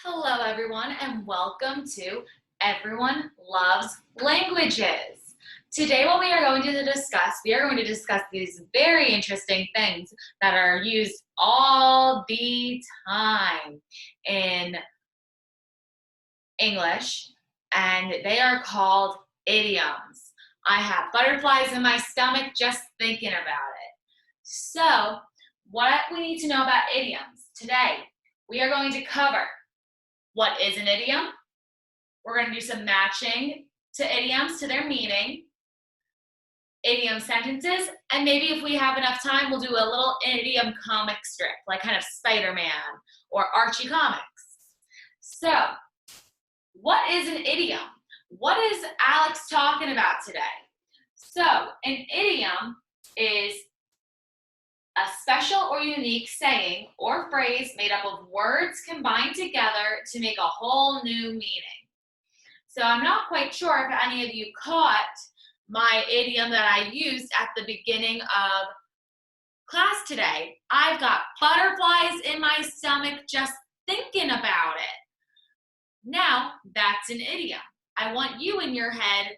Hello, everyone, and welcome to Everyone Loves Languages. Today, what we are going to discuss these very interesting things that are used all the time in English, and they are called idioms. I have butterflies in my stomach just thinking about it. So, what we need to know about idioms today, we are going to cover what is an idiom. We're going to do some matching to idioms to their meaning, idiom sentences, and maybe if we have enough time, we'll do a little idiom comic strip, like kind of Spider-Man or Archie comics. So, what is an idiom? What is Alex talking about today? So, an idiom is a special or unique saying or phrase made up of words combined together to make a whole new meaning. So I'm not quite sure if any of you caught my idiom that I used at the beginning of class today. I've got butterflies in my stomach just thinking about it. Now, that's an idiom. I want you in your head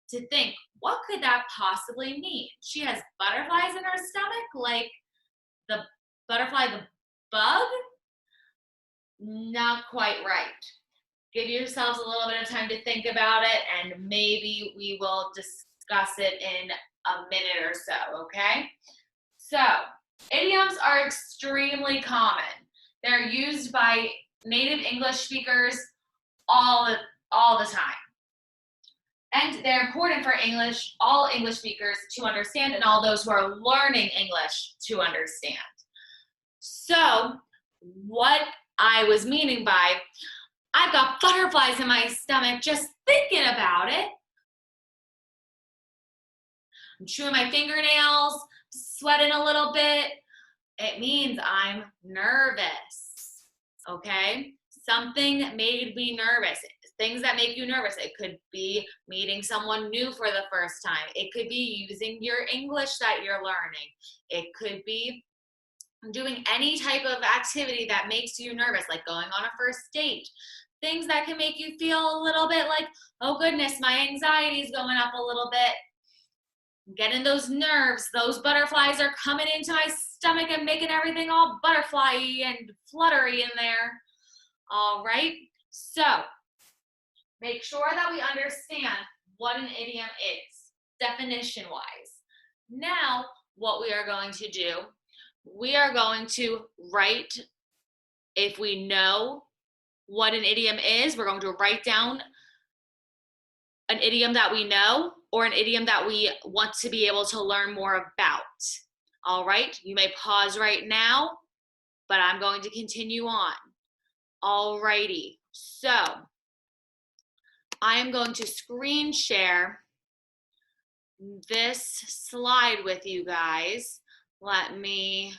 to think, what could that possibly mean? She has butterflies in her stomach, like the butterfly, the bug? Not quite right. Give yourselves a little bit of time to think about it, and maybe we will discuss it in a minute or so, okay? So, idioms are extremely common. They're used by native English speakers all the time. And they're important for all English speakers to understand, and all those who are learning English to understand. So, what I was meaning by, I've got butterflies in my stomach just thinking about it. I'm chewing my fingernails, sweating a little bit. It means I'm nervous, okay? Something made me nervous. Things that make you nervous. It could be meeting someone new for the first time. It could be using your English that you're learning. It could be doing any type of activity that makes you nervous, like going on a first date. Things that can make you feel a little bit like, oh goodness, my anxiety is going up a little bit. Getting those nerves, those butterflies are coming into my stomach and making everything all butterfly-y and fluttery in there. All right, so make sure that we understand what an idiom is, definition-wise. Now, what we are going to do, we are going to write, if we know what an idiom is, we're going to write down an idiom that we know or an idiom that we want to be able to learn more about. All right, you may pause right now, but I'm going to continue on. All righty, so I am going to screen share this slide with you guys. Let me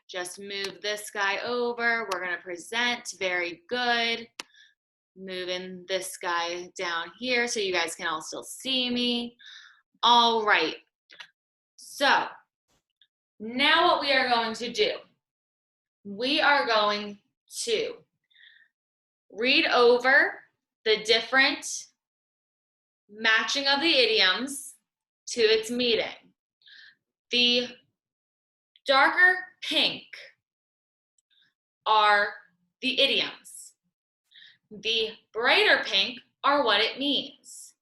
just move this guy over. We're going to present. Very good. Moving this guy down here so you guys can all still see me. All right. So now what we are going to do, we are going to read over the different matching of the idioms to its meaning. The darker pink are the idioms. The brighter pink are what it means.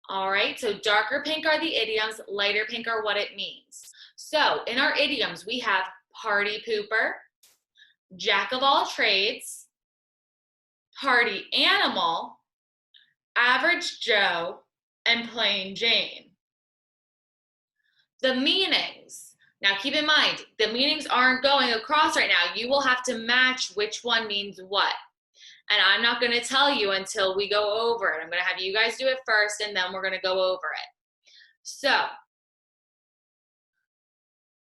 All right, so darker pink are the idioms, lighter pink are what it means. So in our idioms, we have party pooper, jack of all trades, party animal, average Joe, and plain Jane. The meanings, now keep in mind, the meanings aren't going across right now. You will have to match which one means what. And I'm not going to tell you until we go over it. I'm going to have you guys do it first, and then we're going to go over it. So,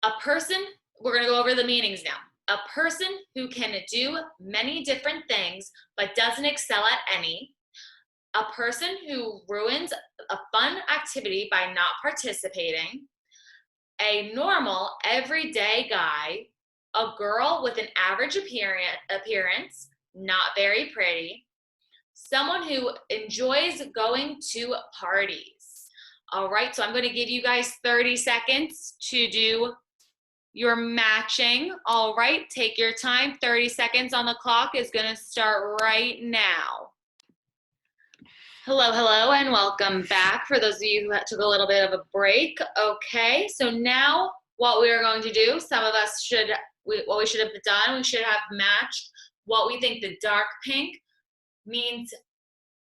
a person, we're going to go over the meanings now. A person who can do many different things but doesn't excel at any. A person who ruins a fun activity by not participating. A normal, everyday guy. a girl with an average appearance, not very pretty, someone who enjoys going to parties. All right, so I'm going to give you guys 30 seconds to do your matching. All right, take your time. 30 seconds on the clock is going to start right now. Hello, hello, and welcome back. For those of you who took a little bit of a break. Okay, so now what we are going to do, some of us should, what we should have done, we should have matched what we think the dark pink means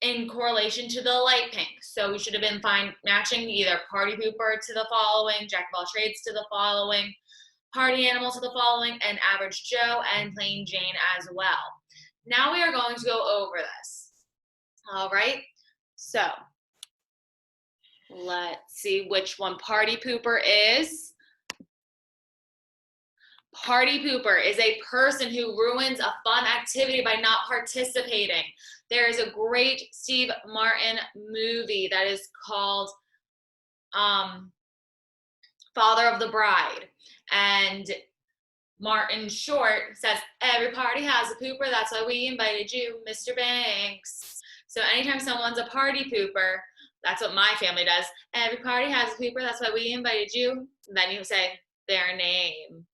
in correlation to the light pink. So we should have been matching either party pooper to the following, jack of all trades to the following, party animal to the following, and average Joe and plain Jane as well. Now we are going to go over this. All right, so let's see which one party pooper is. Party pooper is a person who ruins a fun activity by not participating. There is a great Steve Martin movie that is called Father of the Bride. And Martin Short says, every party has a pooper, that's why we invited you, Mr. Banks. So anytime someone's a party pooper, that's what my family does. Every party has a pooper, that's why we invited you. And then you say their name.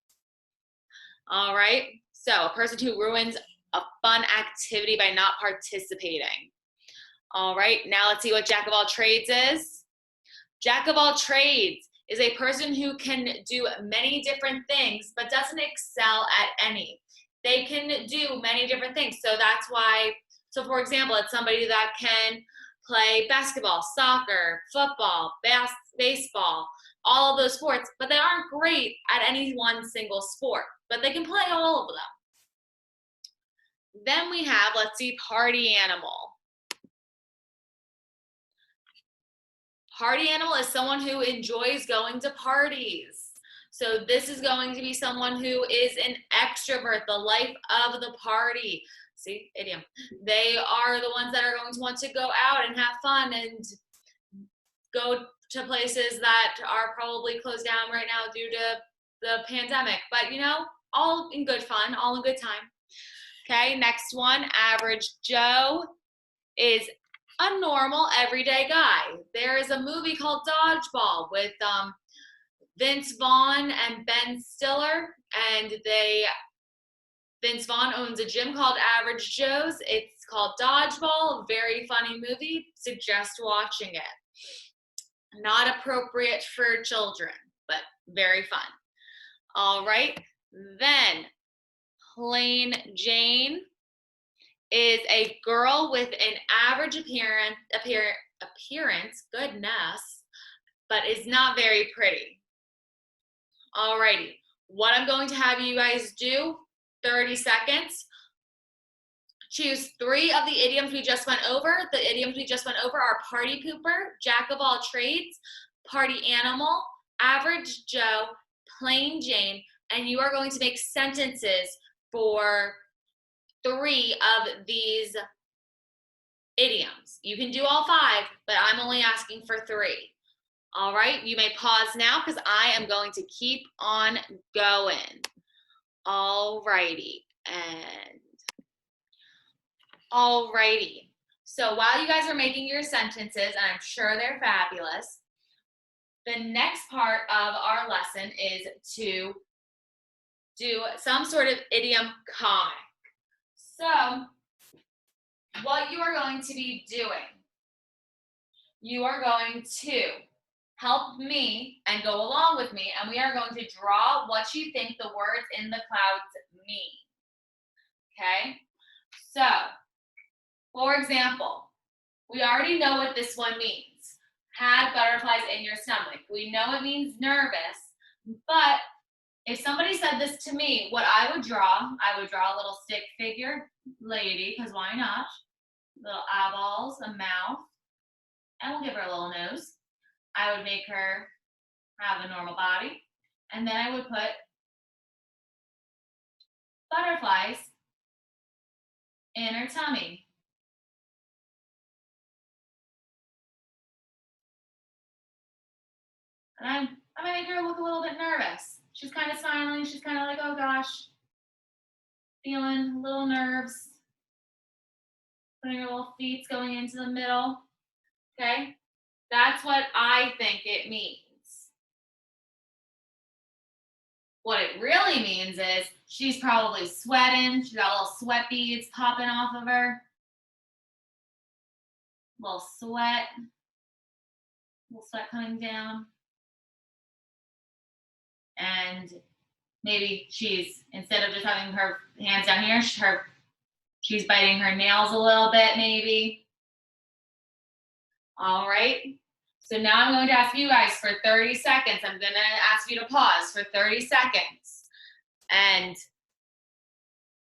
All right, so a person who ruins a fun activity by not participating. All right, now let's see what jack of all trades is. Jack of all trades is a person who can do many different things but doesn't excel at any. They can do many different things, so that's why, so for example, it's somebody that can play basketball, soccer, football, baseball, all of those sports, but they aren't great at any one single sport, but they can play all of them. Then we have, let's see, party animal. Party animal is someone who enjoys going to parties. So this is going to be someone who is an extrovert, the life of the party. See, idiom. They are the ones that are going to want to go out and have fun and go to places that are probably closed down right now due to the pandemic. But, you know, all in good fun, all in good time. Okay, next one, average Joe is a normal, everyday guy. There is a movie called Dodgeball with Vince Vaughn and Ben Stiller, and Vince Vaughn owns a gym called Average Joe's. It's called Dodgeball, very funny movie. Suggest watching it. Not appropriate for children, but very fun. All right, then plain Jane is a girl with an average appearance, goodness, but is not very pretty. Alrighty, what I'm going to have you guys do, 30 seconds. Choose 3 of the idioms we just went over. The idioms we just went over are party pooper, jack of all trades, party animal, average Joe, plain Jane, and you are going to make sentences for 3 of these idioms. You can do all 5, but I'm only asking for 3. All right, you may pause now because I am going to keep on going. All righty, and all righty. So while you guys are making your sentences, and I'm sure they're fabulous, the next part of our lesson is to do some sort of idiom comic. So what you are going to be doing, you are going to help me and go along with me, and we are going to draw what you think the words in the clouds mean. Okay? So, for example, we already know what this one means. Had butterflies in your stomach. We know it means nervous, but if somebody said this to me, what I would draw a little stick figure lady, because why not? Little eyeballs, a mouth, and we'll give her a little nose. I would make her have a normal body, and then I would put butterflies in her tummy. And I might make her look a little bit nervous. She's kind of smiling. She's kind of like, oh gosh, feeling little nerves. Putting her little feet going into the middle. Okay? That's what I think it means. What it really means is she's probably sweating. She's got little sweat beads popping off of her. Little sweat coming down. And maybe she's, instead of just having her hands down here, she's biting her nails a little bit, maybe. All right. So now I'm going to ask you guys for 30 seconds. I'm going to ask you to pause for 30 seconds. And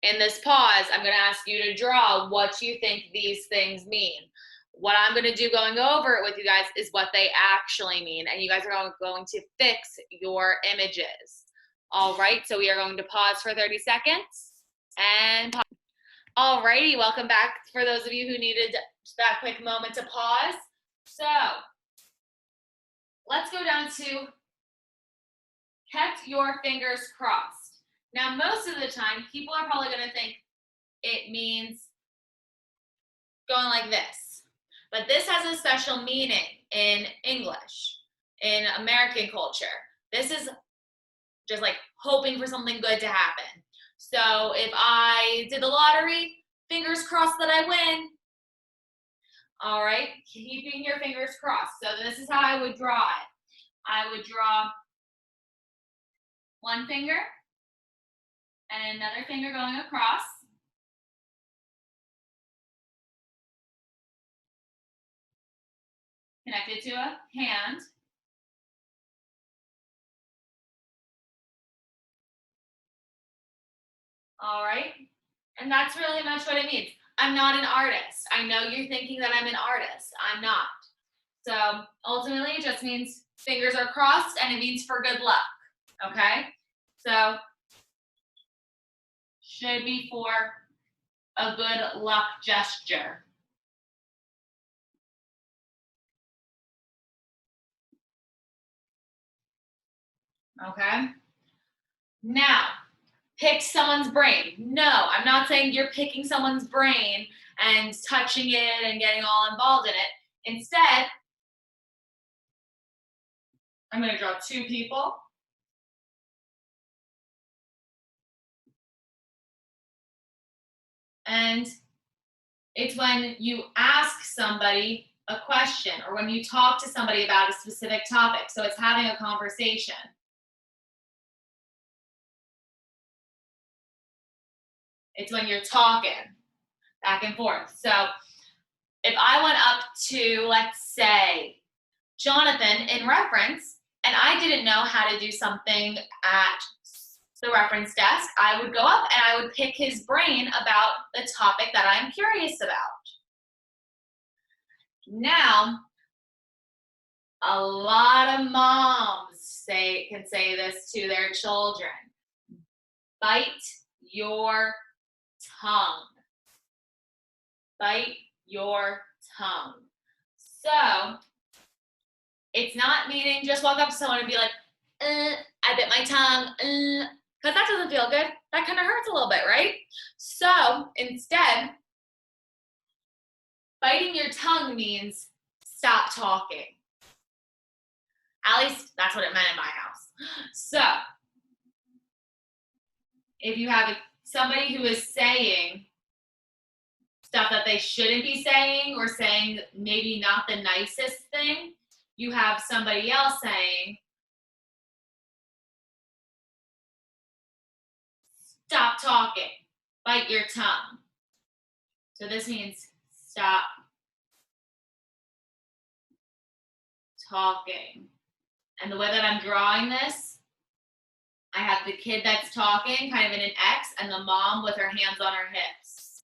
in this pause, I'm going to ask you to draw what you think these things mean. What I'm going to do going over it with you guys is what they actually mean. And you guys are going to fix your images. All right. So we are going to pause for 30 seconds and pause. All righty. Welcome back for those of you who needed that quick moment to pause. So let's go down to kept your fingers crossed. Now, most of the time, people are probably going to think it means going like this. But this has a special meaning in English, in American culture. This is just like hoping for something good to happen. So if I did the lottery, fingers crossed that I win. All right, keeping your fingers crossed. So this is how I would draw it. I would draw one finger and another finger going across. Connected to a hand. All right, and that's really much what it means. I'm not an artist. I know you're thinking that I'm an artist. I'm not. So ultimately, it just means fingers are crossed, and it means for good luck, okay? So should be for a good luck gesture. Okay? Now, pick someone's brain. No, I'm not saying you're picking someone's brain and touching it and getting all involved in it. Instead, I'm going to draw two people. And it's when you ask somebody a question or when you talk to somebody about a specific topic. So it's having a conversation. It's when you're talking back and forth. So if I went up to, let's say, Jonathan in reference, and I didn't know how to do something at the reference desk, I would go up and I would pick his brain about the topic that I'm curious about. Now, a lot of moms can say this to their children. Bite your tongue. Bite your tongue. So, it's not meaning just walk up to someone and be like, I bit my tongue, because that doesn't feel good. That kind of hurts a little bit, right? So instead, biting your tongue means stop talking. At least that's what it meant in my house. So if you have somebody who is saying stuff that they shouldn't be saying or saying maybe not the nicest thing, you have somebody else saying, stop talking, bite your tongue. So this means stop talking. And the way that I'm drawing this, I have the kid that's talking kind of in an X and the mom with her hands on her hips.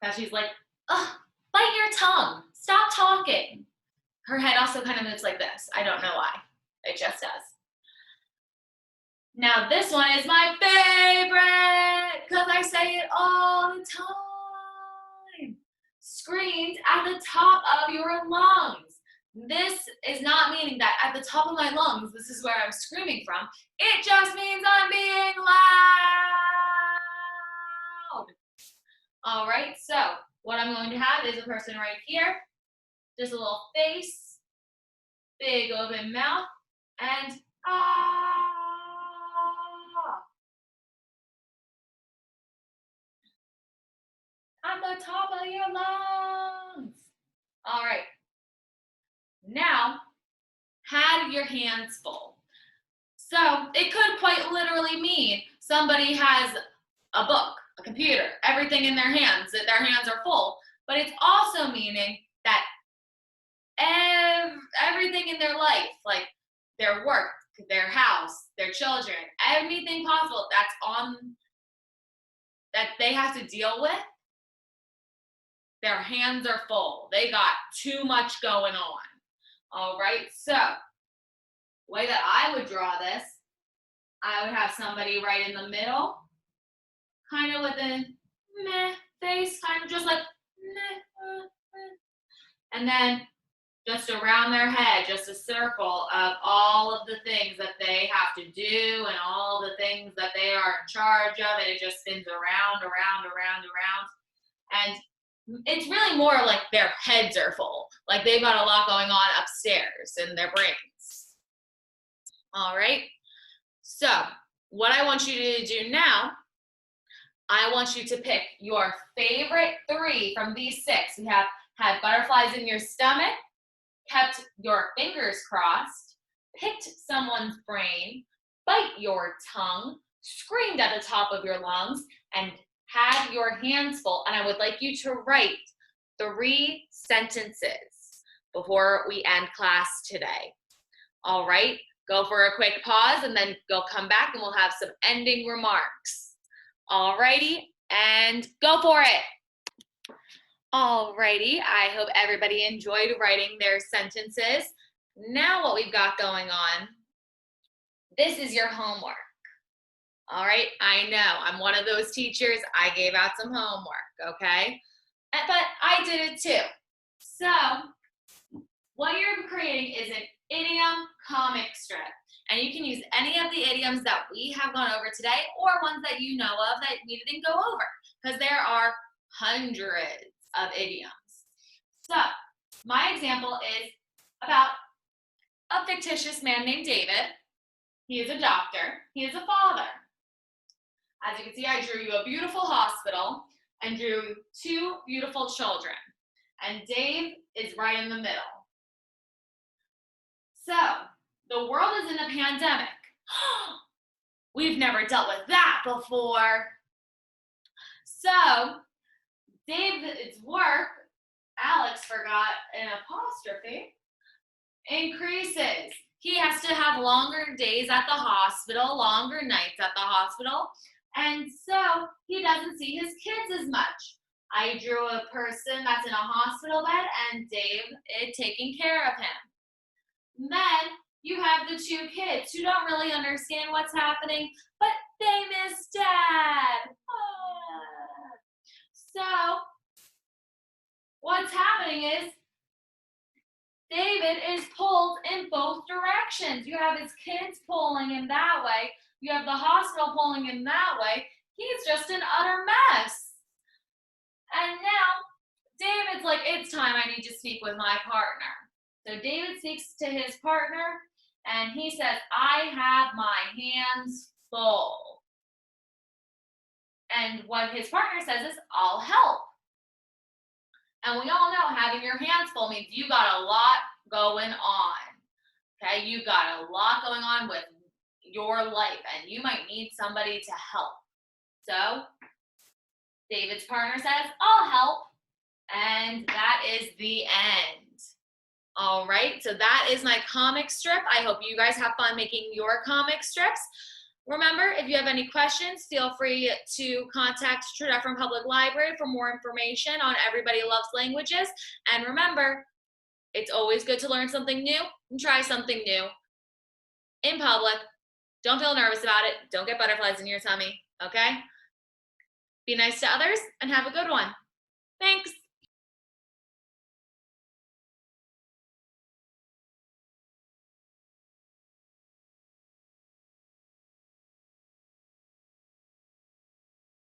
Because she's like, ugh, bite your tongue, stop talking. Her head also kind of moves like this. I don't know why, it just does. Now this one is my favorite because I say it all the time. Screamed at the top of your lungs. This is not meaning that at the top of my lungs, this is where I'm screaming from. It just means I'm being loud. All right, so what I'm going to have is a person right here, just a little face, big open mouth, and ah. At the top of your lungs. All right, now have your hands full. So it could quite literally mean somebody has a book, a computer, everything in their hands, that their hands are full. But it's also meaning that everything in their life, like their work, their house, their children, anything possible that's on, that they have to deal with, their hands are full. They got too much going on. All right, so the way that I would draw this, I would have somebody right in the middle, kind of with a meh face, kind of just like meh. And then just around their head, just a circle of all of the things that they have to do and all the things that they are in charge of, and it just spins around. And it's really more like their heads are full, like they've got a lot going on upstairs in their brains. All right, so what I want you to do now, I want you to pick your favorite 3 from these 6. We have had butterflies in your stomach, kept your fingers crossed, picked someone's brain, bite your tongue, screamed at the top of your lungs, and had your hands full. And I would like you to write 3 sentences before we end class today. All right, go for a quick pause and then go come back and we'll have some ending remarks. All righty, and go for it. Alrighty, I hope everybody enjoyed writing their sentences. Now what we've got going on, this is your homework. All right, I know, I'm one of those teachers, I gave out some homework, okay? But I did it too. So, what you're creating is an idiom comic strip. And you can use any of the idioms that we have gone over today or ones that you know of that we didn't go over, because there are hundreds of idioms. So my example is about a fictitious man named David. He is a doctor. He is a father. As you can see, I drew you a beautiful hospital and drew 2 beautiful children. And Dave is right in the middle. So the world is in a pandemic. We've never dealt with that before. So David's work, Alex forgot an apostrophe, increases. He has to have longer days at the hospital, longer nights at the hospital, and so he doesn't see his kids as much. I drew a person that's in a hospital bed and Dave is taking care of him. Then you have the 2 kids who don't really understand what's happening, but they miss Dad. So what's happening is David is pulled in both directions. You have his kids pulling him that way. You have the hospital pulling him that way. He's just an utter mess. And now David's like, it's time, I need to speak with my partner. So David speaks to his partner and he says, I have my hands full. And what his partner says is, I'll help. And we all know having your hands full means you got a lot going on. Okay, you got a lot going on with your life and you might need somebody to help. So David's partner says, I'll help. And that is the end. All right, so that is my comic strip. I hope you guys have fun making your comic strips. Remember, if you have any questions, feel free to contact True-Dufferin Public Library for more information on Everybody Loves Languages. And remember, it's always good to learn something new and try something new in public. Don't feel nervous about it. Don't get butterflies in your tummy, okay? Be nice to others and have a good one. Thanks.